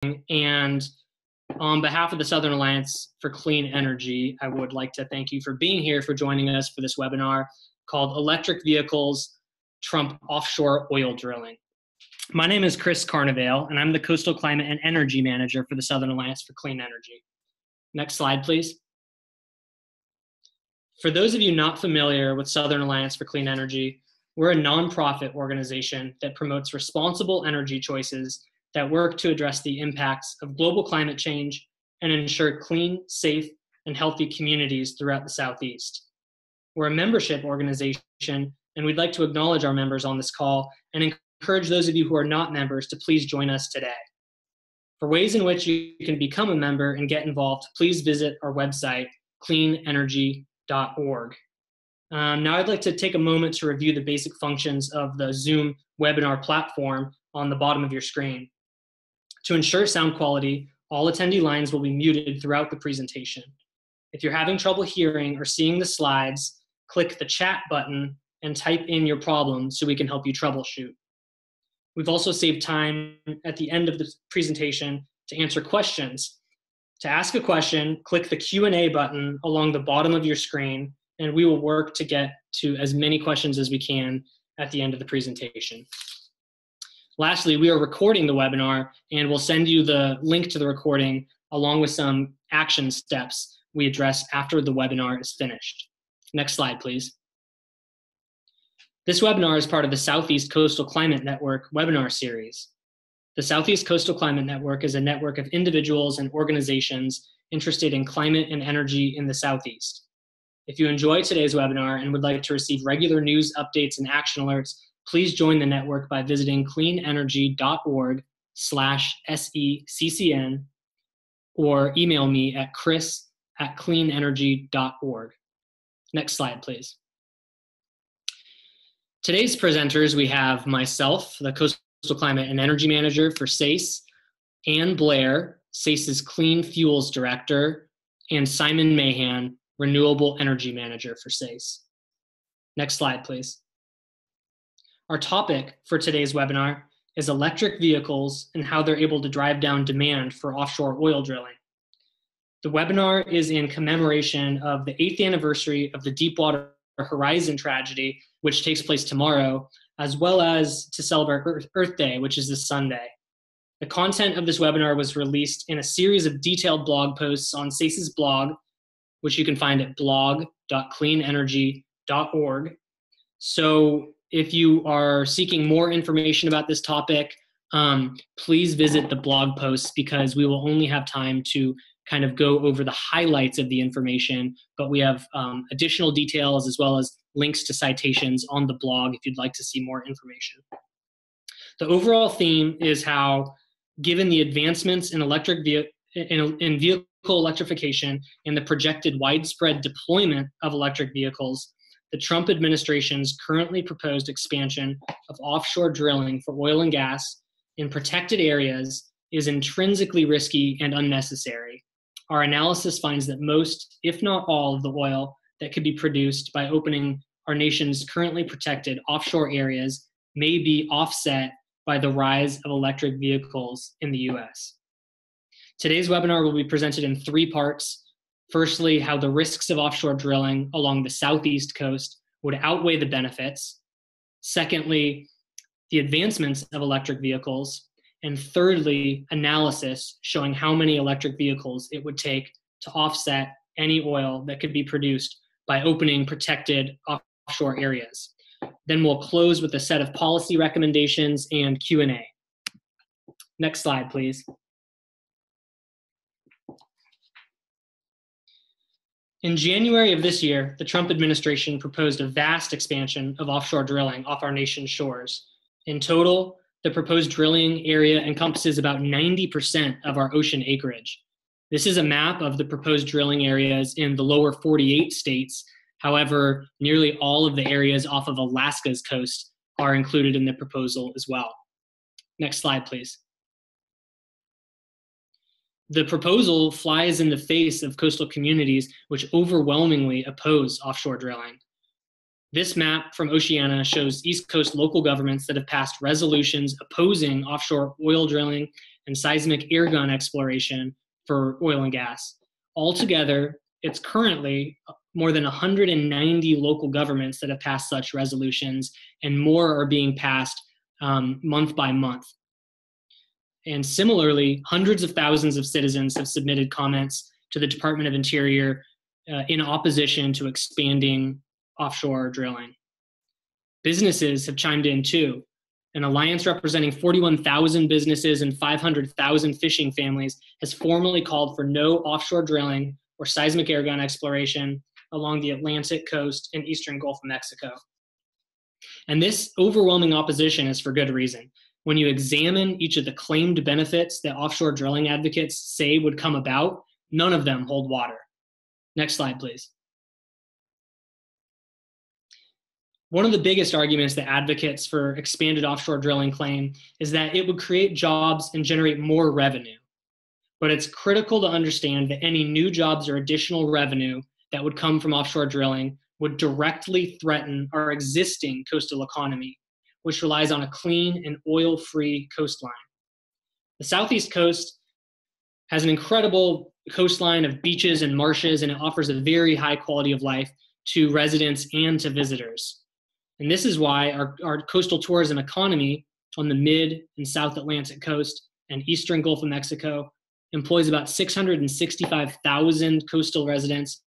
And on behalf of the Southern Alliance for Clean Energy, I would like to thank you for being here, for joining us for this webinar called Electric Vehicles Trump Offshore Oil Drilling. My name is Chris Carnevale, and I'm the Coastal Climate and Energy Manager for the Southern Alliance for Clean Energy. Next slide, please. For those of you not familiar with Southern Alliance for Clean Energy, we're a nonprofit organization that promotes responsible energy choices that work to address the impacts of global climate change and ensure clean, safe, and healthy communities throughout the Southeast. We're a membership organization, and we'd like to acknowledge our members on this call and encourage those of you who are not members to please join us today. For ways in which you can become a member and get involved, please visit our website, cleanenergy.org. Now I'd like to take a moment to review the basic functions of the Zoom webinar platform on the bottom of your screen. To ensure sound quality, all attendee lines will be muted throughout the presentation. If you're having trouble hearing or seeing the slides, click the chat button and type in your problem so we can help you troubleshoot. We've also saved time at the end of the presentation to answer questions. To ask a question, click the Q&A button along the bottom of your screen, and we will work to get to as many questions as we can at the end of the presentation. Lastly, we are recording the webinar, and we'll send you the link to the recording along with some action steps we address after the webinar is finished. Next slide, please. This webinar is part of the Southeast Coastal Climate Network webinar series. The Southeast Coastal Climate Network is a network of individuals and organizations interested in climate and energy in the Southeast. If you enjoyed today's webinar and would like to receive regular news updates and action alerts, please join the network by visiting cleanenergy.org/SECCN or email me at chris@cleanenergy.org. Next slide, please. Today's presenters, we have myself, the Coastal Climate and Energy Manager for SACE, Ann Blair, SACE's Clean Fuels Director, and Simon Mahan, Renewable Energy Manager for SACE. Next slide, please. Our topic for today's webinar is electric vehicles and how they're able to drive down demand for offshore oil drilling. The webinar is in commemoration of the 8th anniversary of the Deepwater Horizon tragedy, which takes place tomorrow, as well as to celebrate Earth Day, which is this Sunday. The content of this webinar was released in a series of detailed blog posts on SACE's blog, which you can find at blog.cleanenergy.org. So if you are seeking more information about this topic, please visit the blog posts, because we will only have time to kind of go over the highlights of the information, but we have additional details as well as links to citations on the blog if you'd like to see more information. The overall theme is how, given the advancements in vehicle electrification and the projected widespread deployment of electric vehicles, the Trump administration's currently proposed expansion of offshore drilling for oil and gas in protected areas is intrinsically risky and unnecessary. Our analysis finds that most, if not all, of the oil that could be produced by opening our nation's currently protected offshore areas may be offset by the rise of electric vehicles in the US. Today's webinar will be presented in 3 parts. Firstly, how the risks of offshore drilling along the southeast coast would outweigh the benefits. Secondly, the advancements of electric vehicles. And thirdly, analysis showing how many electric vehicles it would take to offset any oil that could be produced by opening protected offshore areas. Then we'll close with a set of policy recommendations and Q&A. Next slide, please. In January of this year, the Trump administration proposed a vast expansion of offshore drilling off our nation's shores. In total, the proposed drilling area encompasses about 90% of our ocean acreage. This is a map of the proposed drilling areas in the lower 48 states. However, nearly all of the areas off of Alaska's coast are included in the proposal as well. Next slide, please. The proposal flies in the face of coastal communities which overwhelmingly oppose offshore drilling. This map from Oceania shows East Coast local governments that have passed resolutions opposing offshore oil drilling and seismic air gun exploration for oil and gas. Altogether, it's currently more than 190 local governments that have passed such resolutions, and more are being passed month by month. And similarly, hundreds of thousands of citizens have submitted comments to the Department of Interior in opposition to expanding offshore drilling. Businesses have chimed in too. An alliance representing 41,000 businesses and 500,000 fishing families has formally called for no offshore drilling or seismic air gun exploration along the Atlantic coast and eastern Gulf of Mexico. And this overwhelming opposition is for good reason. When you examine each of the claimed benefits that offshore drilling advocates say would come about, none of them hold water. Next slide, please. One of the biggest arguments that advocates for expanded offshore drilling claim is that it would create jobs and generate more revenue. But it's critical to understand that any new jobs or additional revenue that would come from offshore drilling would directly threaten our existing coastal economy, which relies on a clean and oil-free coastline. The Southeast coast has an incredible coastline of beaches and marshes, and it offers a very high quality of life to residents and to visitors. And this is why our coastal tourism economy on the mid and South Atlantic coast and eastern Gulf of Mexico employs about 665,000 coastal residents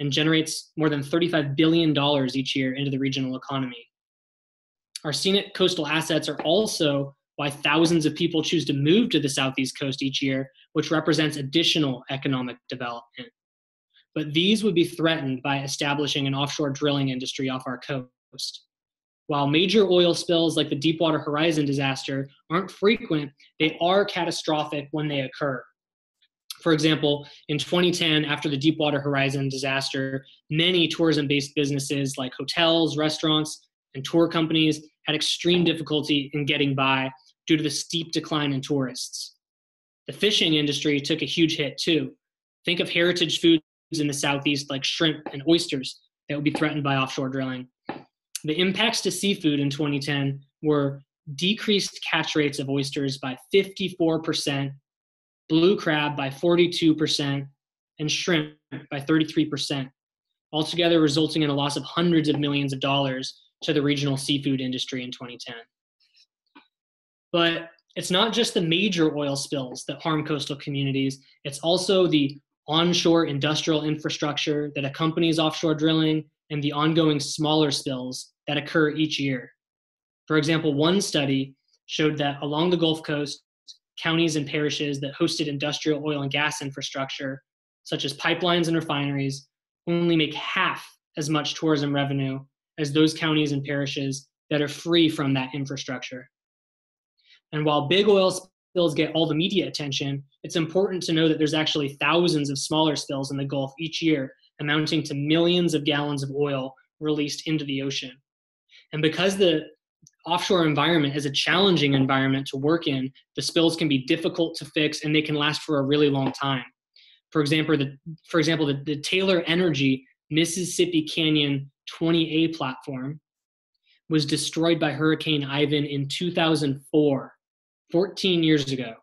and generates more than $35 billion each year into the regional economy. Our scenic coastal assets are also why thousands of people choose to move to the Southeast coast each year, which represents additional economic development. But these would be threatened by establishing an offshore drilling industry off our coast. While major oil spills like the Deepwater Horizon disaster aren't frequent, they are catastrophic when they occur. For example, in 2010, after the Deepwater Horizon disaster, many tourism-based businesses like hotels, restaurants, and tour companies had extreme difficulty in getting by due to the steep decline in tourists. The fishing industry took a huge hit too. Think of heritage foods in the Southeast like shrimp and oysters that would be threatened by offshore drilling. The impacts to seafood in 2010 were decreased catch rates of oysters by 54%, blue crab by 42%, and shrimp by 33%, altogether resulting in a loss of hundreds of millions of dollars to the regional seafood industry in 2010. But it's not just the major oil spills that harm coastal communities, it's also the onshore industrial infrastructure that accompanies offshore drilling and the ongoing smaller spills that occur each year. For example, one study showed that along the Gulf Coast, counties and parishes that hosted industrial oil and gas infrastructure, such as pipelines and refineries, only make half as much tourism revenue as those counties and parishes that are free from that infrastructure. And while big oil spills get all the media attention, it's important to know that there's actually thousands of smaller spills in the Gulf each year, amounting to millions of gallons of oil released into the ocean. And because the offshore environment is a challenging environment to work in, the spills can be difficult to fix and they can last for a really long time. For example, the Taylor Energy Mississippi Canyon 20A platform was destroyed by Hurricane Ivan in 2004, 14 years ago.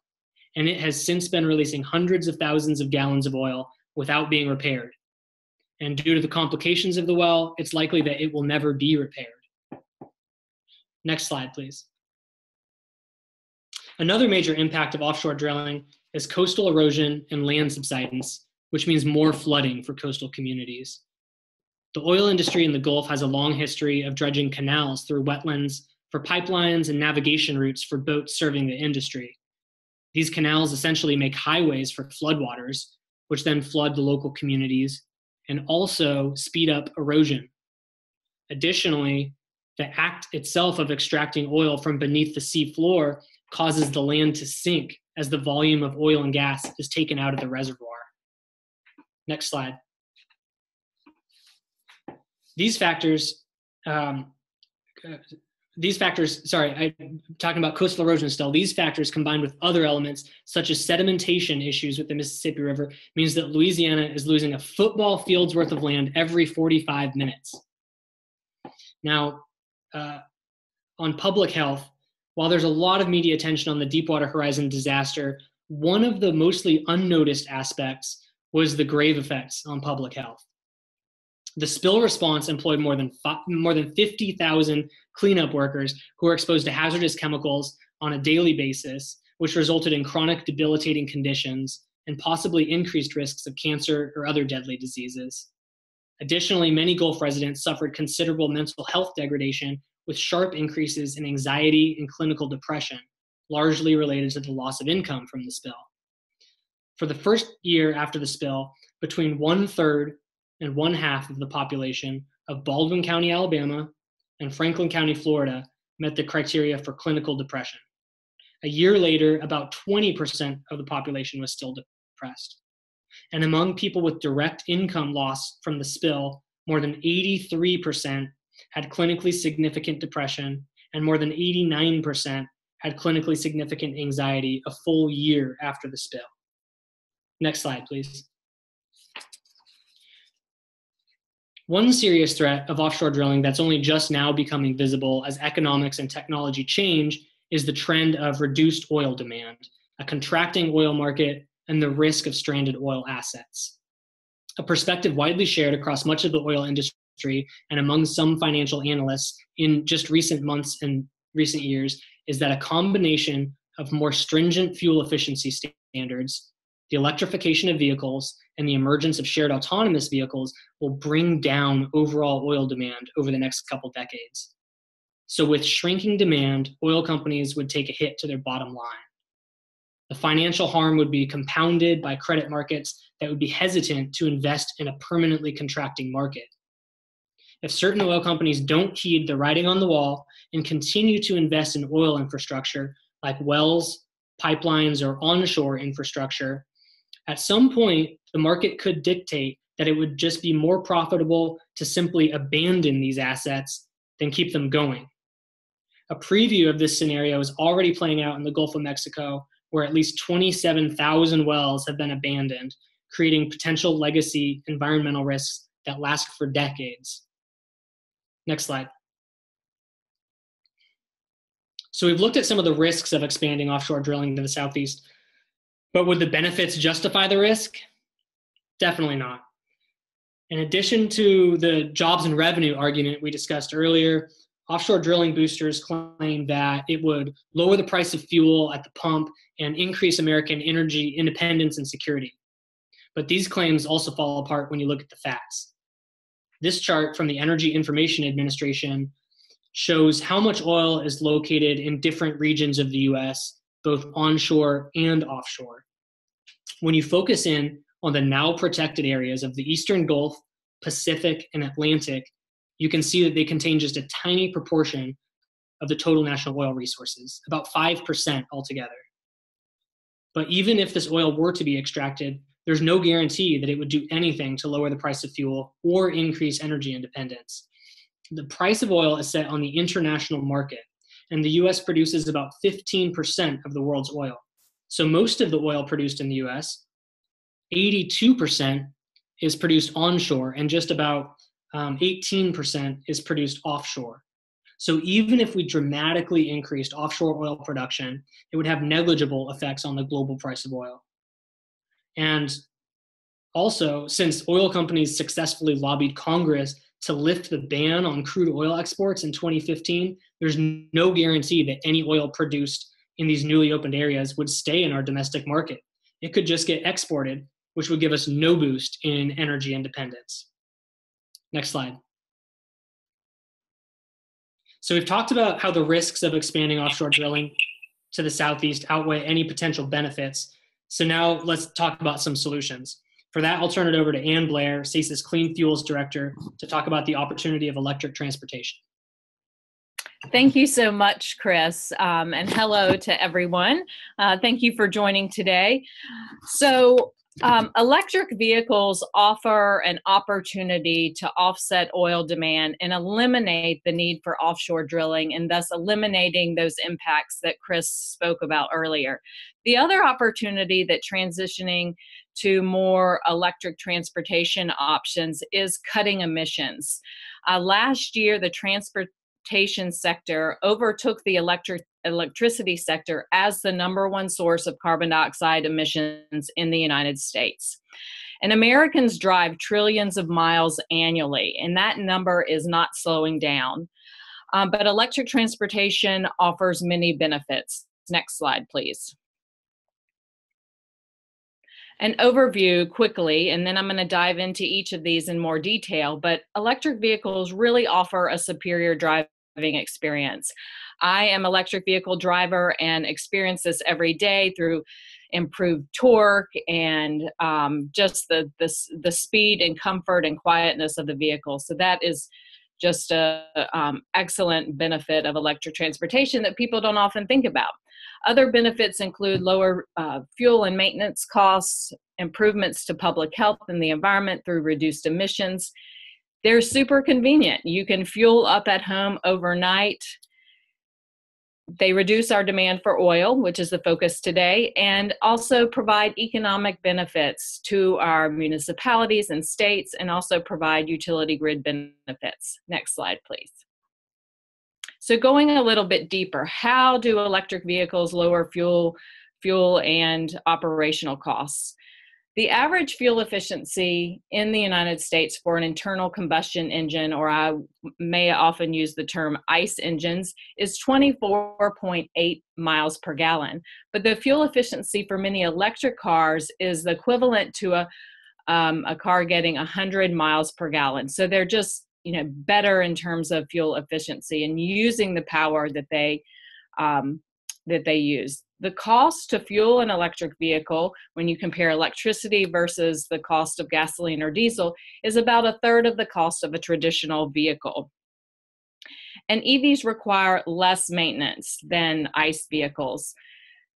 And it has since been releasing hundreds of thousands of gallons of oil without being repaired. And due to the complications of the well, it's likely that it will never be repaired. Next slide, please. Another major impact of offshore drilling is coastal erosion and land subsidence, which means more flooding for coastal communities. The oil industry in the Gulf has a long history of dredging canals through wetlands for pipelines and navigation routes for boats serving the industry. These canals essentially make highways for floodwaters, which then flood the local communities and also speed up erosion. Additionally, the act itself of extracting oil from beneath the sea floor causes the land to sink as the volume of oil and gas is taken out of the reservoir. Next slide. These factors, I'm talking about coastal erosion still. These factors combined with other elements such as sedimentation issues with the Mississippi River means that Louisiana is losing a football field's worth of land every 45 minutes. Now, on public health, While there's a lot of media attention on the Deepwater Horizon disaster, one of the mostly unnoticed aspects was the grave effects on public health. The spill response employed more than 50,000 cleanup workers who were exposed to hazardous chemicals on a daily basis, which resulted in chronic debilitating conditions and possibly increased risks of cancer or other deadly diseases. Additionally, many Gulf residents suffered considerable mental health degradation with sharp increases in anxiety and clinical depression, largely related to the loss of income from the spill. For the first year after the spill, between 1/3 and 1/2 of the population of Baldwin County, Alabama, and Franklin County, Florida, met the criteria for clinical depression. A year later, about 20% of the population was still depressed. And among people with direct income loss from the spill, more than 83% had clinically significant depression, and more than 89% had clinically significant anxiety a full year after the spill. Next slide, please. One serious threat of offshore drilling that's only just now becoming visible as economics and technology change is the trend of reduced oil demand, a contracting oil market, and the risk of stranded oil assets. A perspective widely shared across much of the oil industry and among some financial analysts in just recent months and recent years is that a combination of more stringent fuel efficiency standards, the electrification of vehicles, and the emergence of shared autonomous vehicles will bring down overall oil demand over the next couple decades. So with shrinking demand, oil companies would take a hit to their bottom line. The financial harm would be compounded by credit markets that would be hesitant to invest in a permanently contracting market. If certain oil companies don't heed the writing on the wall and continue to invest in oil infrastructure like wells, pipelines, or onshore infrastructure, at some point, the market could dictate that it would just be more profitable to simply abandon these assets than keep them going. A preview of this scenario is already playing out in the Gulf of Mexico, where at least 27,000 wells have been abandoned, creating potential legacy environmental risks that last for decades. Next slide. So we've looked at some of the risks of expanding offshore drilling to the southeast, but would the benefits justify the risk? Definitely not. In addition to the jobs and revenue argument we discussed earlier, offshore drilling boosters claim that it would lower the price of fuel at the pump and increase American energy independence and security. But these claims also fall apart when you look at the facts. This chart from the Energy Information Administration shows how much oil is located in different regions of the US, both onshore and offshore. When you focus in on the now protected areas of the Eastern Gulf, Pacific, and Atlantic, you can see that they contain just a tiny proportion of the total national oil resources, about 5% altogether. But even if this oil were to be extracted, there's no guarantee that it would do anything to lower the price of fuel or increase energy independence. The price of oil is set on the international market, and the US produces about 15% of the world's oil. So most of the oil produced in the US, 82%, is produced onshore, and just about 18% is produced offshore. So even if we dramatically increased offshore oil production, it would have negligible effects on the global price of oil. And also, since oil companies successfully lobbied Congress to lift the ban on crude oil exports in 2015, there's no guarantee that any oil produced in these newly opened areas would stay in our domestic market. It could just get exported, which would give us no boost in energy independence. Next slide. So we've talked about how the risks of expanding offshore drilling to the southeast outweigh any potential benefits. So now let's talk about some solutions. For that, I'll turn it over to Ann Blair, SACE's Clean Fuels Director, to talk about the opportunity of electric transportation. Thank you so much, Chris, and hello to everyone. Thank you for joining today. So electric vehicles offer an opportunity to offset oil demand and eliminate the need for offshore drilling, and thus eliminating those impacts that Chris spoke about earlier. The other opportunity that transitioning to more electric transportation options is cutting emissions. Last year, the Transportation transportation sector overtook the electricity sector as the #1 source of carbon dioxide emissions in the United States. And Americans drive trillions of miles annually, and that number is not slowing down. But electric transportation offers many benefits. Next slide, please. An overview quickly, and then I'm going to dive into each of these in more detail, but electric vehicles really offer a superior driving experience. I am an electric vehicle driver and experience this every day through improved torque and just the speed and comfort and quietness of the vehicle. So that is just a excellent benefit of electric transportation that people don't often think about. Other benefits include lower fuel and maintenance costs, improvements to public health and the environment through reduced emissions. They're super convenient. You can fuel up at home overnight. They reduce our demand for oil, which is the focus today, and also provide economic benefits to our municipalities and states, and also provide utility grid benefits. Next slide, please. So going a little bit deeper, how do electric vehicles lower fuel and operational costs? The average fuel efficiency in the United States for an internal combustion engine, or I may often use the term ICE engines, is 24.8 miles per gallon. But the fuel efficiency for many electric cars is the equivalent to a car getting 100 miles per gallon. So they're just better in terms of fuel efficiency and using the power that they use. The cost to fuel an electric vehicle, when you compare electricity versus the cost of gasoline or diesel, is about a third of the cost of a traditional vehicle. And EVs require less maintenance than ICE vehicles.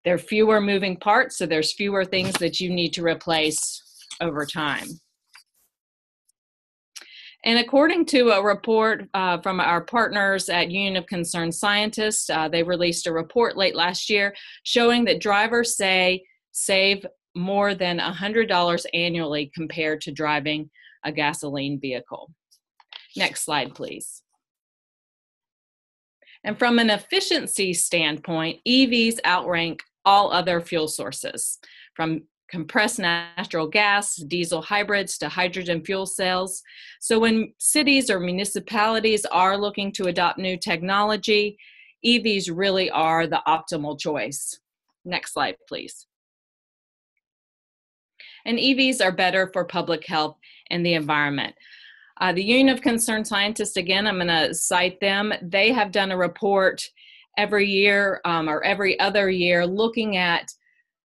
There are fewer moving parts, so there's fewer things that you need to replace over time. And according to a report from our partners at Union of Concerned Scientists, they released a report late last year showing that drivers save more than $100 annually compared to driving a gasoline vehicle. Next slide, please. And from an efficiency standpoint, EVs outrank all other fuel sources, from compressed natural gas, diesel hybrids, to hydrogen fuel cells. So when cities or municipalities are looking to adopt new technology, EVs really are the optimal choice. Next slide, please. And EVs are better for public health and the environment. The Union of Concerned Scientists, again, I'm going to cite them. They have done a report every year or every other year looking at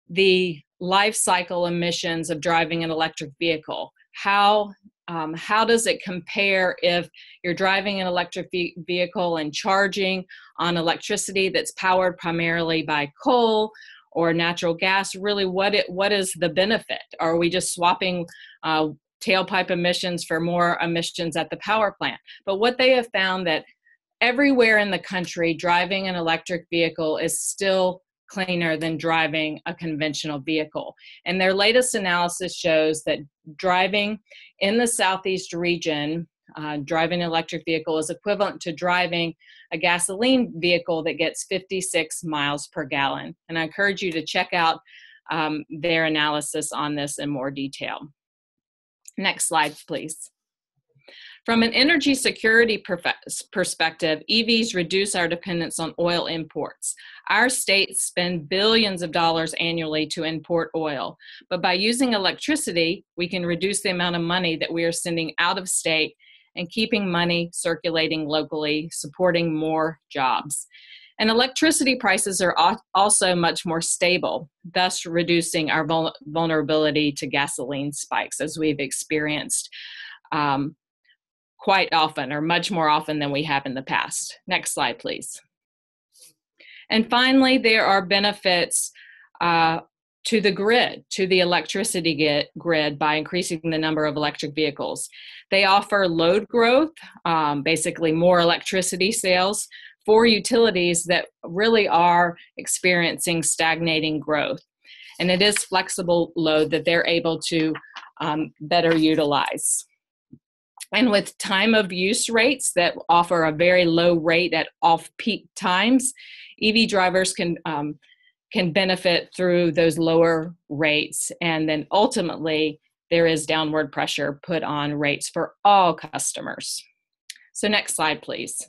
the life cycle emissions of driving an electric vehicle. How does it compare if you're driving an electric vehicle and charging on electricity that's powered primarily by coal or natural gas? Really, what is the benefit? Are we just swapping tailpipe emissions for more emissions at the power plant? But what they have found that everywhere in the country, driving an electric vehicle is still cleaner than driving a conventional vehicle. And their latest analysis shows that driving in the Southeast region, driving an electric vehicle is equivalent to driving a gasoline vehicle that gets 56 miles per gallon. And I encourage you to check out their analysis on this in more detail. Next slide, please. From an energy security perspective, EVs reduce our dependence on oil imports. Our states spend billions of dollars annually to import oil, but by using electricity, we can reduce the amount of money that we are sending out of state and keeping money circulating locally, supporting more jobs. And electricity prices are also much more stable, thus reducing our vulnerability to gasoline spikes, as we've experienced quite often, or much more often than we have in the past. Next slide, please. And finally, there are benefits to the grid, to the electricity grid, by increasing the number of electric vehicles. They offer load growth, basically more electricity sales for utilities that really are experiencing stagnating growth. And it is flexible load that they're able to better utilize. And with time of use rates that offer a very low rate at off-peak times, EV drivers can benefit through those lower rates. And then ultimately, there is downward pressure put on rates for all customers. So next slide, please.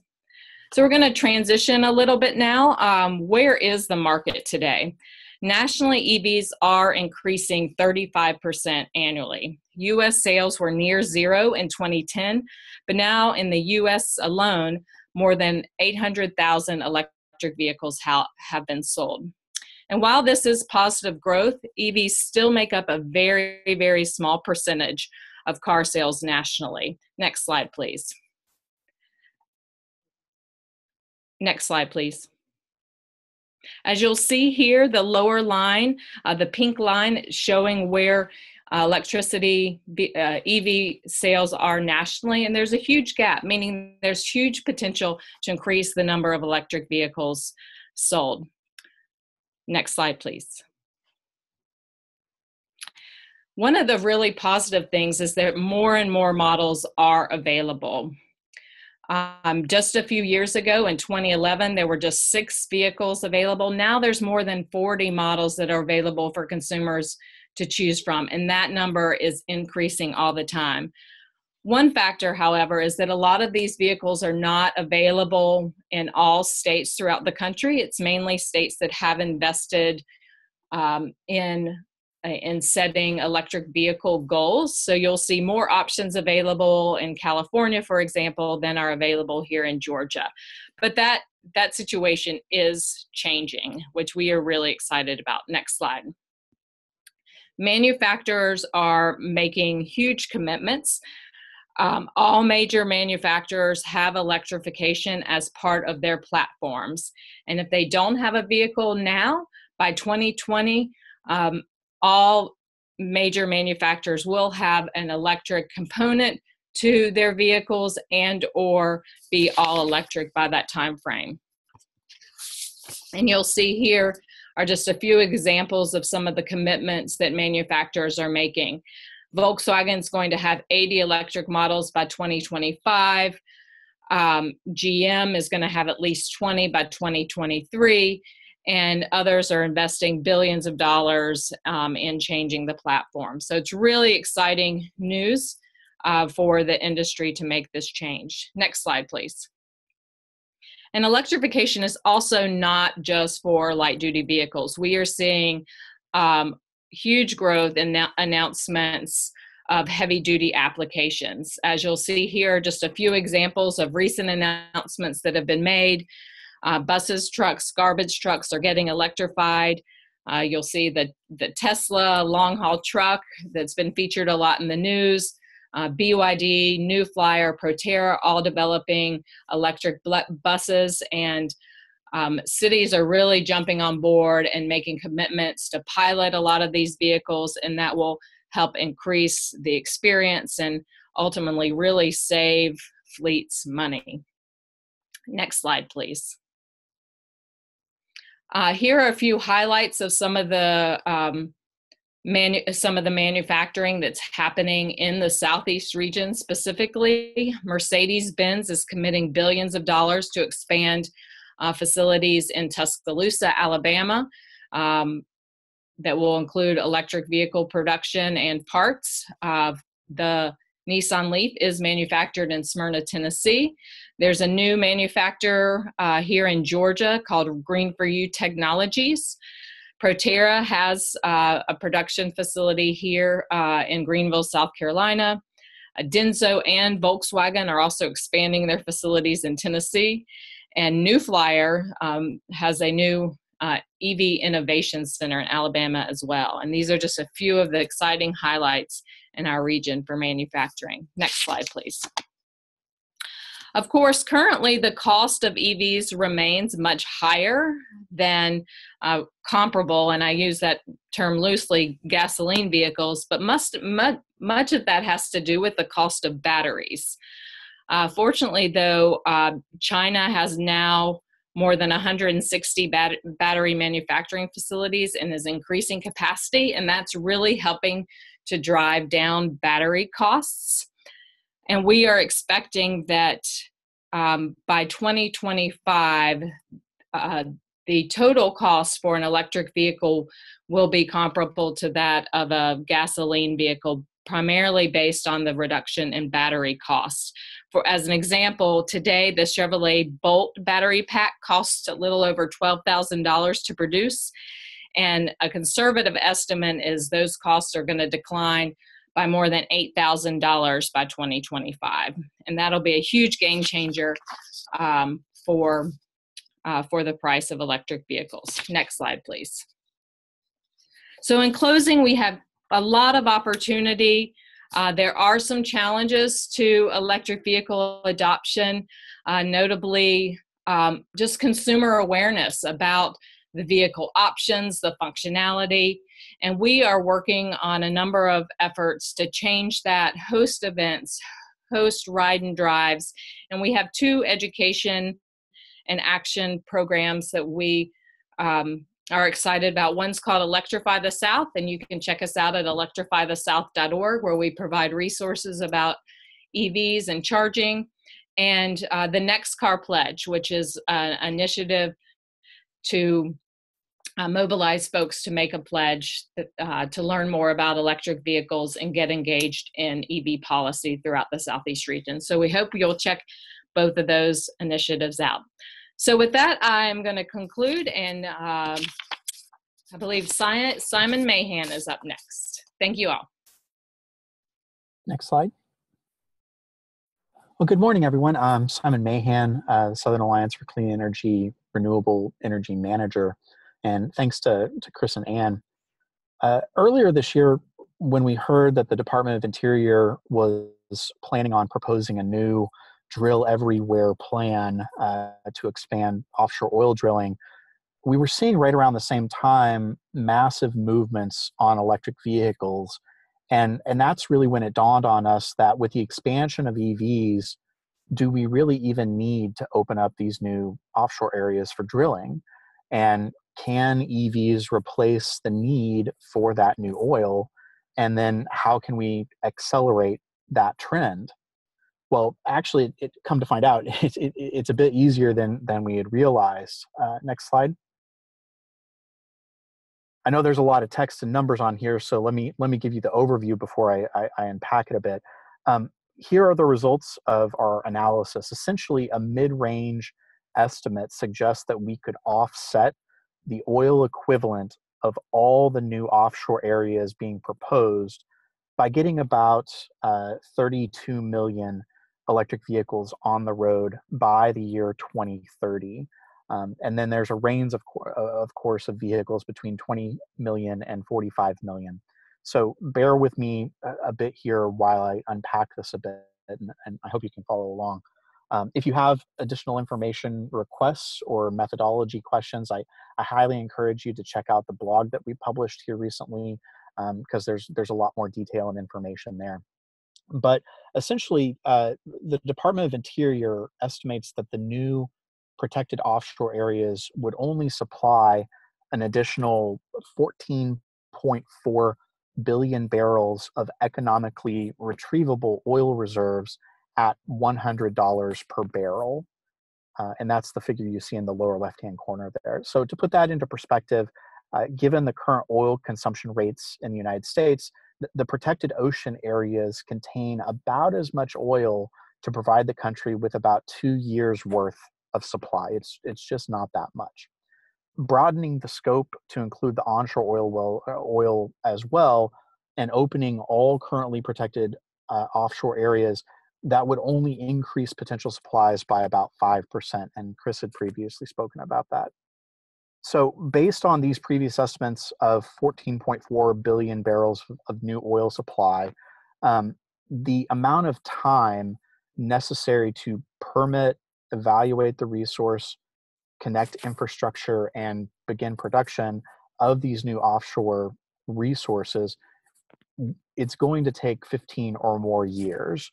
So we're going to transition a little bit now. Where is the market today? Nationally, EVs are increasing 35% annually. U.S. sales were near zero in 2010, but now in the U.S. alone, more than 800,000 electric vehicles have been sold. And while this is positive growth, EVs still make up a very, very small percentage of car sales nationally. Next slide, please. Next slide, please. As you'll see here, the lower line, the pink line showing where electricity EV sales are nationally, and there's a huge gap, meaning there's huge potential to increase the number of electric vehicles sold. Next slide, please. One of the really positive things is that more and more models are available. Just a few years ago in 2011, there were just 6 vehicles available. Now there's more than 40 models that are available for consumers to choose from, and that number is increasing all the time. One factor, however, is that a lot of these vehicles are not available in all states throughout the country. It's mainly states that have invested in setting electric vehicle goals. So you'll see more options available in California, for example, than are available here in Georgia. But that situation is changing, which we are really excited about. Next slide. Manufacturers are making huge commitments. All major manufacturers have electrification as part of their platforms. And if they don't have a vehicle now, by 2020, all major manufacturers will have an electric component to their vehicles and or be all electric by that time frame. And you'll see here are just a few examples of some of the commitments that manufacturers are making. Volkswagen's going to have 80 electric models by 2025. GM is going to have at least 20 by 2023. And others are investing billions of dollars in changing the platform. So it's really exciting news for the industry to make this change. Next slide, please. And electrification is also not just for light-duty vehicles. We are seeing huge growth in announcements of heavy-duty applications. As you'll see here, just a few examples of recent announcements that have been made. Buses, trucks, garbage trucks are getting electrified. You'll see the Tesla long-haul truck that's been featured a lot in the news. BYD, New Flyer, Proterra, all developing electric buses, and cities are really jumping on board and making commitments to pilot a lot of these vehicles, and that will help increase the experience and ultimately really save fleets money. Next slide, please. Here are a few highlights of some of the manufacturing that's happening in the Southeast region specifically. Mercedes-Benz is committing billions of dollars to expand facilities in Tuscaloosa, Alabama, that will include electric vehicle production and parts. The Nissan Leaf is manufactured in Smyrna, Tennessee. There's a new manufacturer here in Georgia called Green for You Technologies. Proterra has a production facility here in Greenville, South Carolina. Denso and Volkswagen are also expanding their facilities in Tennessee. And New Flyer has a new EV Innovation Center in Alabama as well. And these are just a few of the exciting highlights in our region for manufacturing. Next slide, please. Of course, currently the cost of EVs remains much higher than comparable, and I use that term loosely, gasoline vehicles, but much of that has to do with the cost of batteries. Fortunately, though, China has now more than 160 battery manufacturing facilities and is increasing capacity, and that's really helping to drive down battery costs. And we are expecting that by 2025, the total cost for an electric vehicle will be comparable to that of a gasoline vehicle, primarily based on the reduction in battery costs. For as an example, today the Chevrolet Bolt battery pack costs a little over $12,000 to produce, and a conservative estimate is those costs are going to decline by more than $8,000 by 2025, and that'll be a huge game changer for the price of electric vehicles. Next slide, please. So in closing, we have a lot of opportunity. There are some challenges to electric vehicle adoption, notably just consumer awareness about the vehicle options, the functionality, and we are working on a number of efforts to change that, host events, host ride and drives, and we have 2 education and action programs that we are excited about. One's called Electrify the South, and you can check us out at electrifythesouth.org, where we provide resources about EVs and charging, and the Next Car Pledge, which is an initiative to mobilize folks to make a pledge to learn more about electric vehicles and get engaged in EV policy throughout the Southeast region. So we hope you'll check both of those initiatives out. So with that, I'm going to conclude, and I believe Simon Mahan is up next. Thank you all. Next slide. Well, good morning, everyone. I'm Simon Mahan, Southern Alliance for Clean Energy, Renewable Energy Manager, and thanks to Chris and Ann. Earlier this year, when we heard that the Department of Interior was planning on proposing a new drill everywhere plan to expand offshore oil drilling, we were seeing right around the same time massive movements on electric vehicles. And that's really when it dawned on us that with the expansion of EVs, do we really even need to open up these new offshore areas for drilling? And can EVs replace the need for that new oil? And then how can we accelerate that trend? Well, actually, it come to find out, it's a bit easier than we had realized. Next slide. I know there's a lot of text and numbers on here, so let me give you the overview before I unpack it a bit. Here are the results of our analysis. Essentially, a mid-range estimate suggests that we could offset the oil equivalent of all the new offshore areas being proposed by getting about 32 million electric vehicles on the road by the year 2030. And then there's a range, of course, of vehicles between 20 million and 45 million. So bear with me a bit here while I unpack this a bit, and I hope you can follow along. If you have additional information requests or methodology questions, I highly encourage you to check out the blog that we published here recently, because there's a lot more detail and information there. But essentially, the Department of Interior estimates that the new protected offshore areas would only supply an additional 14.4 billion barrels of economically retrievable oil reserves at $100 per barrel. And that's the figure you see in the lower left-hand corner there. So to put that into perspective, given the current oil consumption rates in the United States, the protected ocean areas contain about as much oil to provide the country with about 2 years worth of supply. It's just not that much. Broadening the scope to include the onshore oil as well, and opening all currently protected offshore areas, that would only increase potential supplies by about 5%, and Chris had previously spoken about that. So based on these previous estimates of 14.4 billion barrels of new oil supply, the amount of time necessary to permit, evaluate the resource, connect infrastructure, and begin production of these new offshore resources, it's going to take 15 or more years.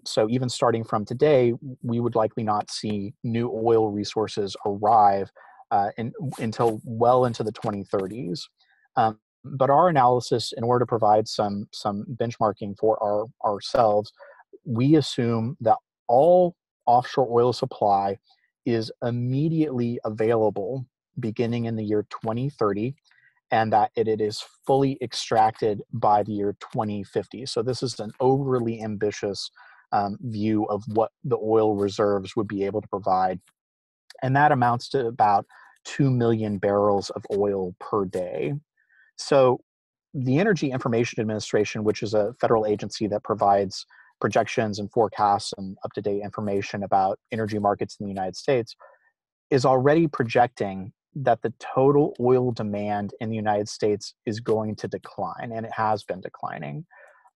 So even starting from today, we would likely not see new oil resources arrive until well into the 2030s. But our analysis, in order to provide some benchmarking for ourselves, we assume that all offshore oil supply is immediately available beginning in the year 2030, and that it is fully extracted by the year 2050. So this is an overly ambitious view of what the oil reserves would be able to provide. And that amounts to about 2 million barrels of oil per day. So the Energy Information Administration, which is a federal agency that provides projections and forecasts and up-to-date information about energy markets in the United States, is already projecting that the total oil demand in the United States is going to decline, and it has been declining.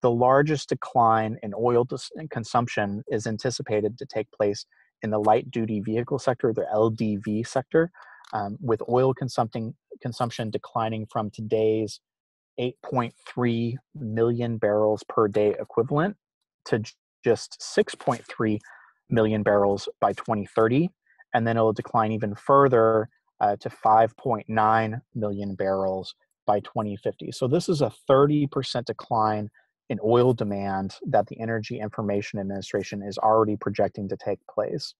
The largest decline in oil consumption is anticipated to take place in the light-duty vehicle sector, the LDV sector, with oil consumption declining from today's 8.3 million barrels per day equivalent to just 6.3 million barrels by 2030. And then it'll decline even further to 5.9 million barrels by 2050. So this is a 30% decline in oil demand that the Energy Information Administration is already projecting to take place.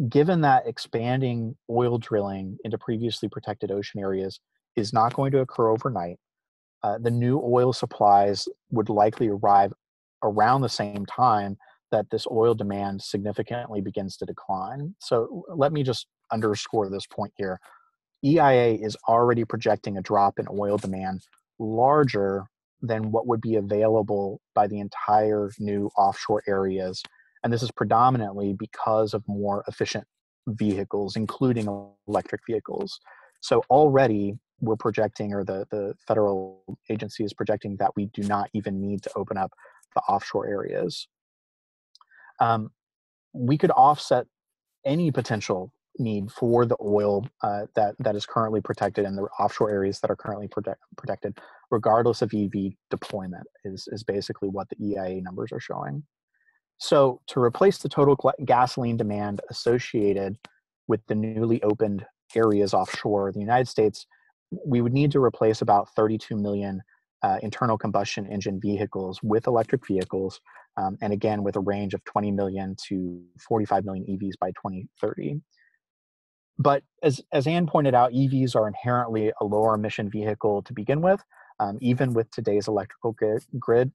Given that expanding oil drilling into previously protected ocean areas is not going to occur overnight, the new oil supplies would likely arrive around the same time that this oil demand significantly begins to decline. So let me just underscore this point here. EIA is already projecting a drop in oil demand larger than what would be available by the entire new offshore areas. And this is predominantly because of more efficient vehicles, including electric vehicles. So already we're projecting, or the federal agency is projecting, that we do not even need to open up the offshore areas. We could offset any potential need for the oil that is currently protected in the offshore areas that are currently protected, regardless of EV deployment, is basically what the EIA numbers are showing. So to replace the total gasoline demand associated with the newly opened areas offshore the United States, we would need to replace about 32 million internal combustion engine vehicles with electric vehicles, and again with a range of 20 million to 45 million EVs by 2030. But as Anne pointed out, EVs are inherently a lower emission vehicle to begin with, even with today's electrical grid.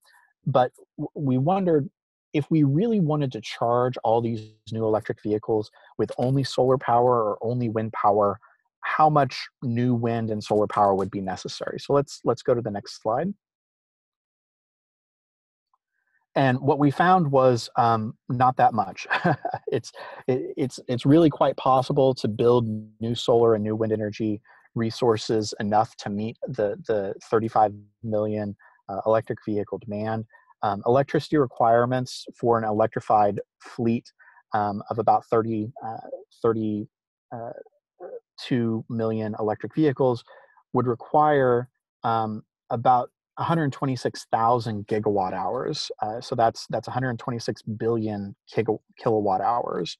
But we wondered, if we really wanted to charge all these new electric vehicles with only solar power or only wind power, how much new wind and solar power would be necessary? So let's go to the next slide. And what we found was not that much. It's really quite possible to build new solar and new wind energy resources enough to meet the 35 million electric vehicle demand. Electricity requirements for an electrified fleet of about 32 million electric vehicles would require about 126,000 gigawatt hours. So that's 126 billion kilowatt hours.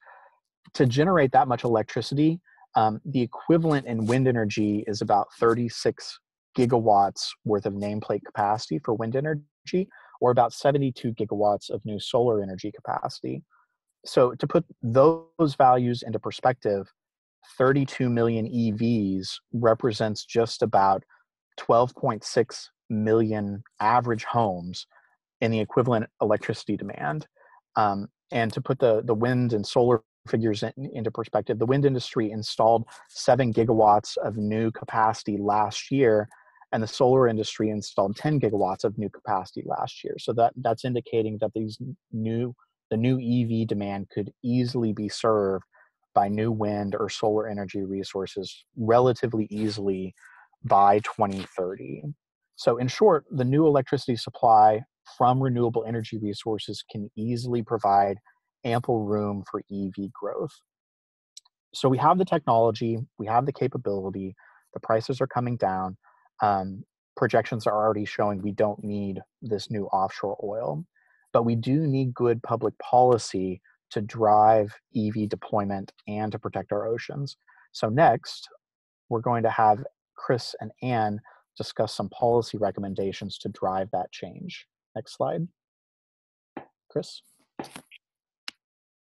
To generate that much electricity, the equivalent in wind energy is about 36 gigawatts worth of nameplate capacity for wind energy, or about 72 gigawatts of new solar energy capacity. So to put those values into perspective, 32 million EVs represents just about 12.6 million average homes in the equivalent electricity demand. And to put the wind and solar figures into perspective, the wind industry installed 7 gigawatts of new capacity last year, and the solar industry installed 10 gigawatts of new capacity last year. So that's indicating that the new EV demand could easily be served by new wind or solar energy resources relatively easily by 2030. So in short, the new electricity supply from renewable energy resources can easily provide ample room for EV growth. So we have the technology, we have the capability, the prices are coming down. Projections are already showing we don't need this new offshore oil, but we do need good public policy to drive EV deployment and to protect our oceans. So next, we're going to have Chris and Anne discuss some policy recommendations to drive that change. Next slide. Chris?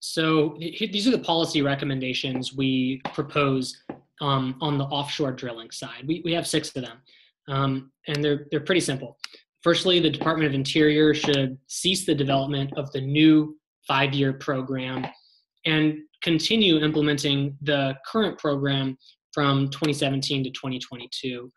So these are the policy recommendations we propose on the offshore drilling side. We have 6 of them, and they're pretty simple. Firstly, the Department of Interior should cease the development of the new 5-year program and continue implementing the current program from 2017 to 2022.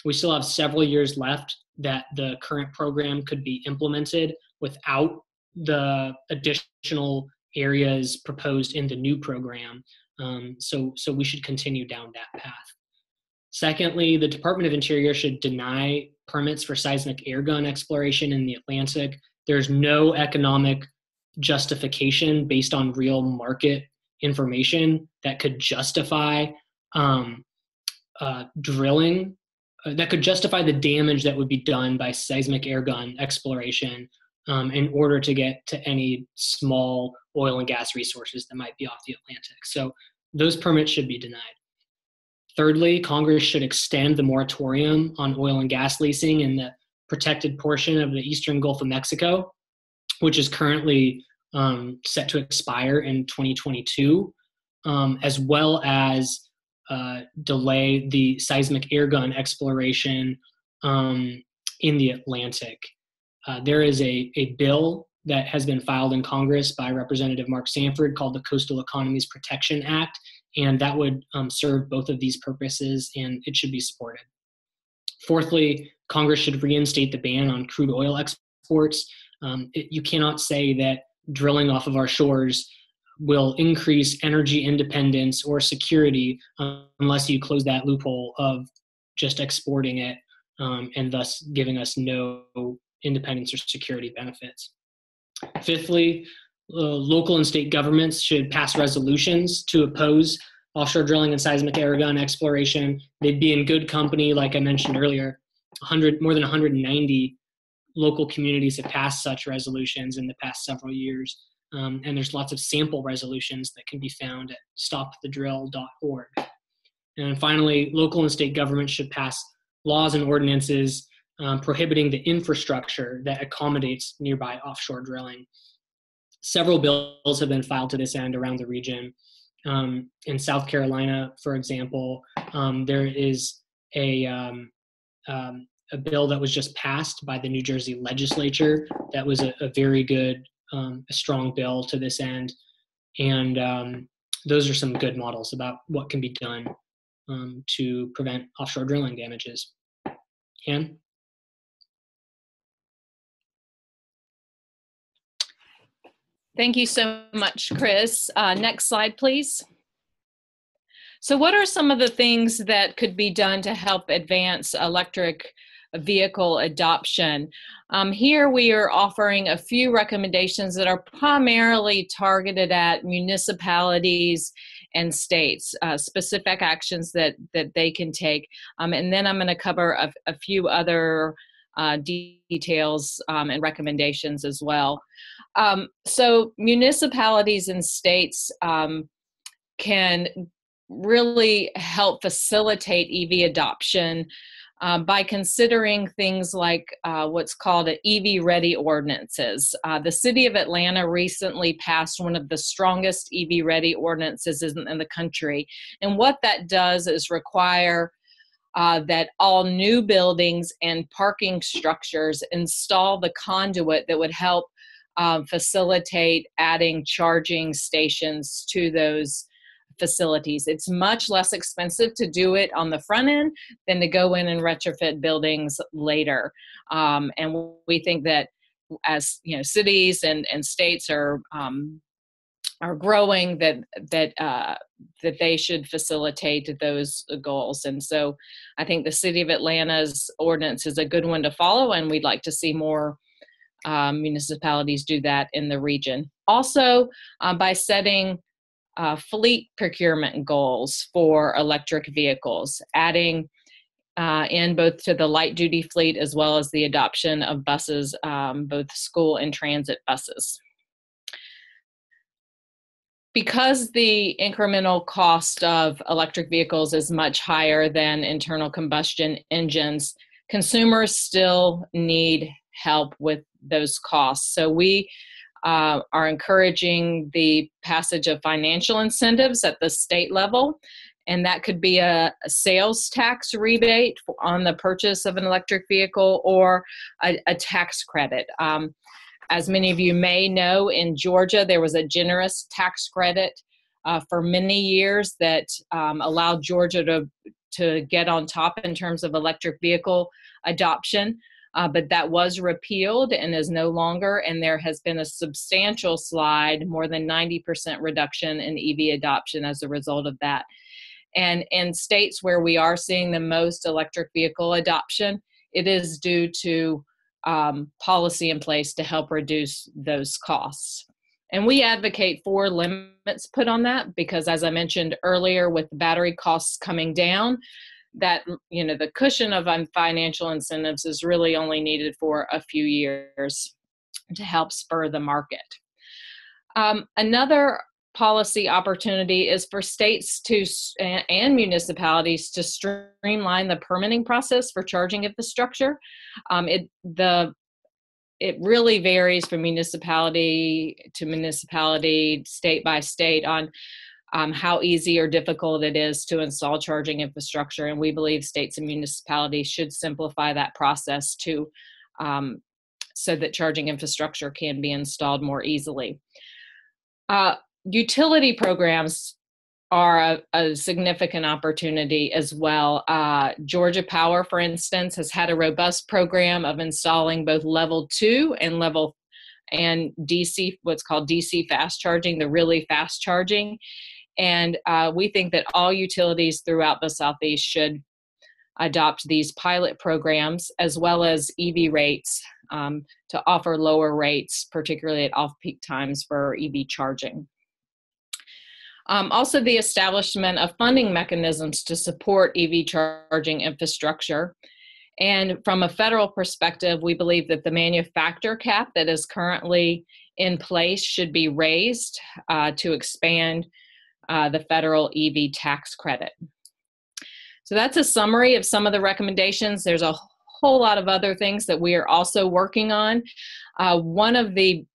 We still have several years left that the current program could be implemented without the additional areas proposed in the new program. So we should continue down that path. Secondly, the Department of Interior should deny permits for seismic air gun exploration in the Atlantic. There's no economic justification based on real market information that could justify drilling, that could justify the damage that would be done by seismic air gun exploration in order to get to any small oil and gas resources that might be off the Atlantic. So those permits should be denied. Thirdly, Congress should extend the moratorium on oil and gas leasing in the protected portion of the eastern Gulf of Mexico, which is currently set to expire in 2022, as well as delay the seismic air gun exploration in the Atlantic. There is a bill that has been filed in Congress by Representative Mark Sanford called the Coastal Economies Protection Act, and that would serve both of these purposes, and it should be supported. Fourthly, Congress should reinstate the ban on crude oil exports. You cannot say that drilling off of our shores will increase energy independence or security unless you close that loophole of just exporting it and thus giving us no independence or security benefits. Fifthly, local and state governments should pass resolutions to oppose offshore drilling and seismic air gun exploration. They'd be in good company, like I mentioned earlier. More than 190 local communities have passed such resolutions in the past several years. And there's lots of sample resolutions that can be found at stopthedrill.org. And finally, local and state governments should pass laws and ordinances prohibiting the infrastructure that accommodates nearby offshore drilling. Several bills have been filed to this end around the region. In South Carolina, for example, there is a bill that was just passed by the New Jersey legislature that was a very good, a strong bill to this end. And those are some good models about what can be done to prevent offshore drilling damages. Han? Thank you so much, Chris. Next slide, please. So what are some of the things that could be done to help advance electric vehicle adoption? Here we are offering a few recommendations that are primarily targeted at municipalities and states, specific actions that they can take. And then I'm going to cover a few other details and recommendations as well. So municipalities and states can really help facilitate EV adoption by considering things like what's called EV ready ordinances. The city of Atlanta recently passed one of the strongest EV ready ordinances in the country. And what that does is require that all new buildings and parking structures install the conduit that would help facilitate adding charging stations to those facilities. It's much less expensive to do it on the front end than to go in and retrofit buildings later. And we think that as cities and states are growing, that they should facilitate those goals. And so I think the City of Atlanta's ordinance is a good one to follow, and we'd like to see more municipalities do that in the region. Also, by setting fleet procurement goals for electric vehicles, adding in both to the light duty fleet as well as the adoption of buses, both school and transit buses. Because the incremental cost of electric vehicles is much higher than internal combustion engines, consumers still need help with those costs. So we are encouraging the passage of financial incentives at the state level. And that could be a sales tax rebate on the purchase of an electric vehicle or a tax credit. As many of you may know, in Georgia, there was a generous tax credit for many years that allowed Georgia to get on top in terms of electric vehicle adoption. But that was repealed and is no longer, and there has been a substantial slide, more than 90% reduction in EV adoption as a result of that. And in states where we are seeing the most electric vehicle adoption, it is due to policy in place to help reduce those costs. And we advocate for limits put on that because, as I mentioned earlier, with battery costs coming down, that, you know, the cushion of financial incentives is really only needed for a few years to help spur the market. Another policy opportunity is for states and municipalities to streamline the permitting process for charging infrastructure. It really varies from municipality to municipality, state by state, on how easy or difficult it is to install charging infrastructure. And we believe states and municipalities should simplify that process so that charging infrastructure can be installed more easily. Utility programs are a significant opportunity as well. Georgia Power, for instance, has had a robust program of installing both level 2 and DC, what's called DC fast charging, the really fast charging. And we think that all utilities throughout the Southeast should adopt these pilot programs, as well as EV rates to offer lower rates, particularly at off-peak times for EV charging. Also, the establishment of funding mechanisms to support EV charging infrastructure. And from a federal perspective, we believe that the manufacturer cap that is currently in place should be raised to expand the federal EV tax credit. So that's a summary of some of the recommendations. There's a whole lot of other things that we are also working on. One of the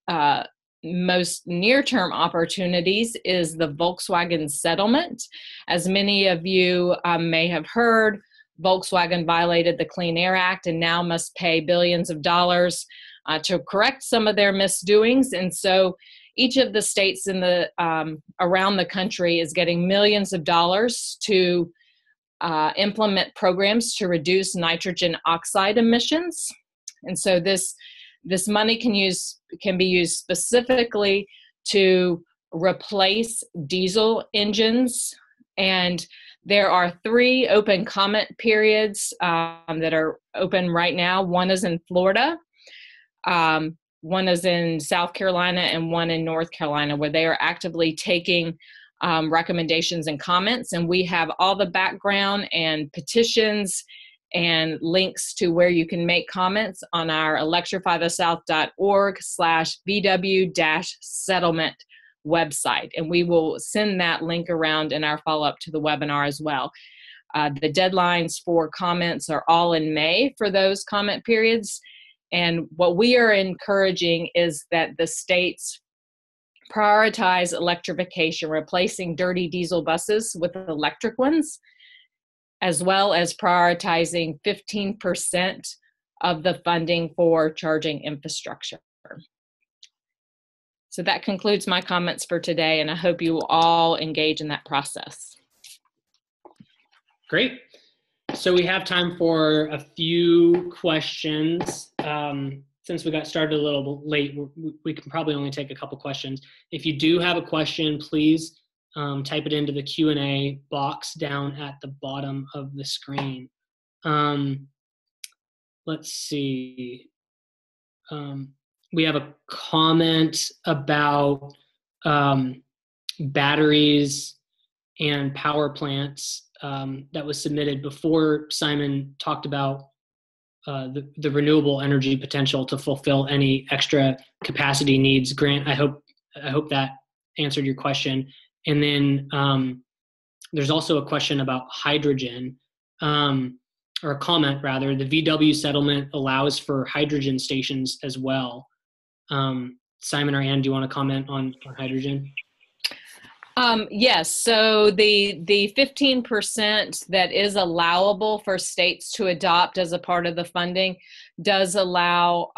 most near-term opportunities is the Volkswagen settlement. As many of you may have heard, Volkswagen violated the Clean Air Act and now must pay billions of dollars to correct some of their misdoings. And so each of the states in the around the country is getting millions of dollars to implement programs to reduce nitrogen oxide emissions. And so this money can be used specifically to replace diesel engines. And there are 3 open comment periods that are open right now. One is in Florida, one is in South Carolina, and one in North Carolina, where they are actively taking recommendations and comments. And we have all the background and petitions and links to where you can make comments on our electrifythesouth.org/VW-settlement website. And we will send that link around in our follow-up to the webinar as well. The deadlines for comments are all in May for those comment periods. And what we are encouraging is that the states prioritize electrification, replacing dirty diesel buses with electric ones, as well as prioritizing 15% of the funding for charging infrastructure. So that concludes my comments for today, and I hope you will all engage in that process. Great. So we have time for a few questions. Since we got started a little late, we can probably only take a couple questions. If you do have a question, please type it into the Q&A box down at the bottom of the screen. Let's see. We have a comment about batteries and power plants that was submitted before Simon talked about the renewable energy potential to fulfill any extra capacity needs. Grant, I hope that answered your question. And then there's also a question about hydrogen, or a comment rather. The VW settlement allows for hydrogen stations as well. Simon or Ann, do you want to comment on hydrogen? Yes, so the 15% that is allowable for states to adopt as a part of the funding does allow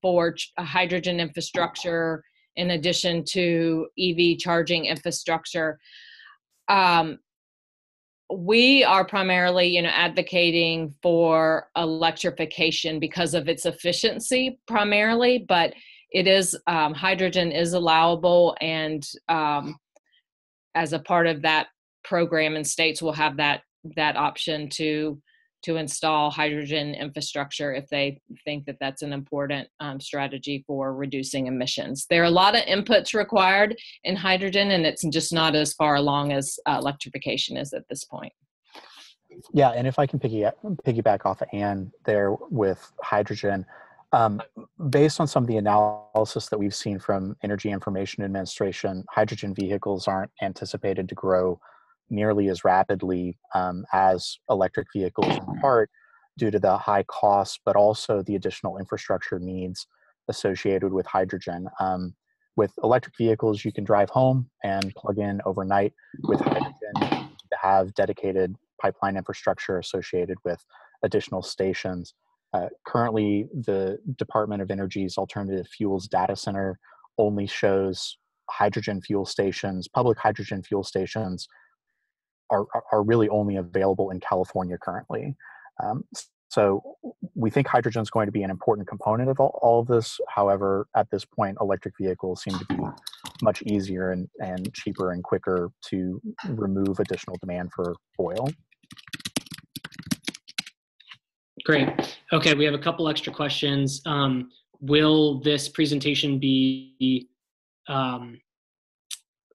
for hydrogen infrastructure in addition to EV charging infrastructure. We are primarily, advocating for electrification because of its efficiency primarily, but it is, hydrogen is allowable, and as a part of that program, and states will have that option to install hydrogen infrastructure if they think that that's an important strategy for reducing emissions. There are a lot of inputs required in hydrogen, and it's just not as far along as electrification is at this point. Yeah, and if I can piggyback off of Ann there with hydrogen, based on some of the analysis that we've seen from Energy Information Administration, hydrogen vehicles aren't anticipated to grow nearly as rapidly as electric vehicles, in part due to the high costs, but also the additional infrastructure needs associated with hydrogen. With electric vehicles, you can drive home and plug in overnight. With hydrogen, you need to have dedicated pipeline infrastructure associated with additional stations. Currently, the Department of Energy's Alternative Fuels Data Center only shows hydrogen fuel stations. Public hydrogen fuel stations are really only available in California currently. So we think hydrogen is going to be an important component of all of this. However, at this point, electric vehicles seem to be much easier and cheaper and quicker to remove additional demand for oil. Great. Okay, we have a couple extra questions. Will this presentation be,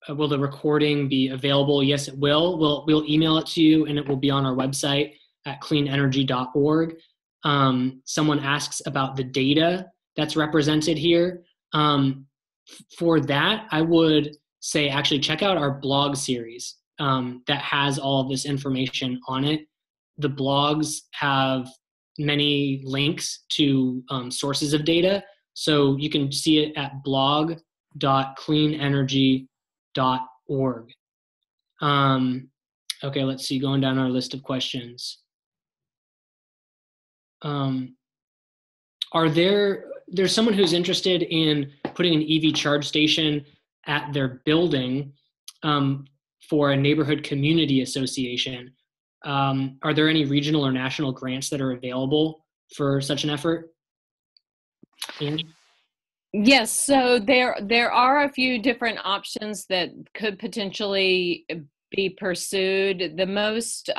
will the recording be available? Yes, it will. We'll email it to you, and it will be on our website at cleanenergy.org. Someone asks about the data that's represented here. For that, I would say actually check out our blog series that has all of this information on it. The blogs have many links to sources of data, so you can see it at blog.cleanenergy.org. Okay, let's see, going down our list of questions. There's someone who's interested in putting an EV charge station at their building for a neighborhood community association. Are there any regional or national grants that are available for such an effort? Ann? Yes, so there are a few different options that could potentially be pursued. The most,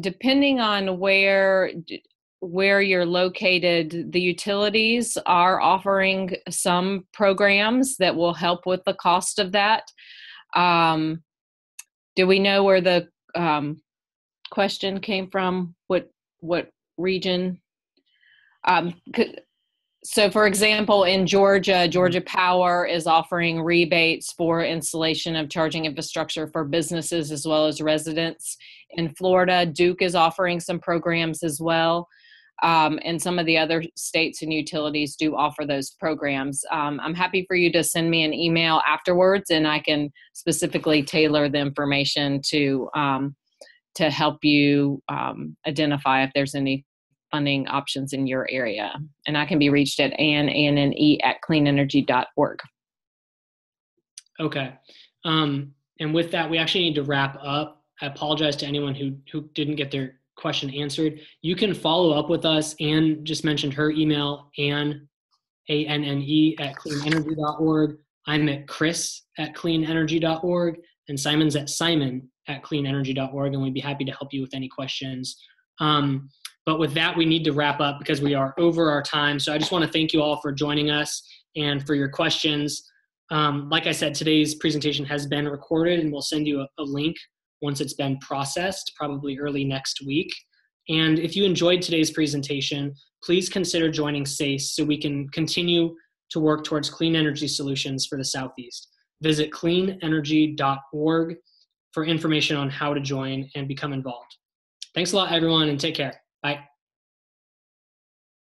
depending on where you're located, the utilities are offering some programs that will help with the cost of that. Do we know where the question came from? What region? So for example, in Georgia Power is offering rebates for installation of charging infrastructure for businesses as well as residents. In Florida, Duke is offering some programs as well. And some of the other states and utilities do offer those programs. I'm happy for you to send me an email afterwards, and I can specifically tailor the information to help you identify if there's any funding options in your area. And I can be reached at ANNE@cleanenergy.org. Okay. And with that, we actually need to wrap up. I apologize to anyone who didn't get their question answered. You can follow up with us. Ann just mentioned her email, Anne, ANNE@cleanenergy.org. I'm at Chris@cleanenergy.org, and Simon's at Simon@cleanenergy.org, and we'd be happy to help you with any questions. But with that, we need to wrap up because we are over our time. So I just want to thank you all for joining us and for your questions. Like I said, today's presentation has been recorded, and we'll send you a link once it's been processed, probably early next week. And if you enjoyed today's presentation, please consider joining SACE so we can continue to work towards clean energy solutions for the Southeast. Visit cleanenergy.org for information on how to join and become involved. Thanks a lot, everyone, and take care. Bye.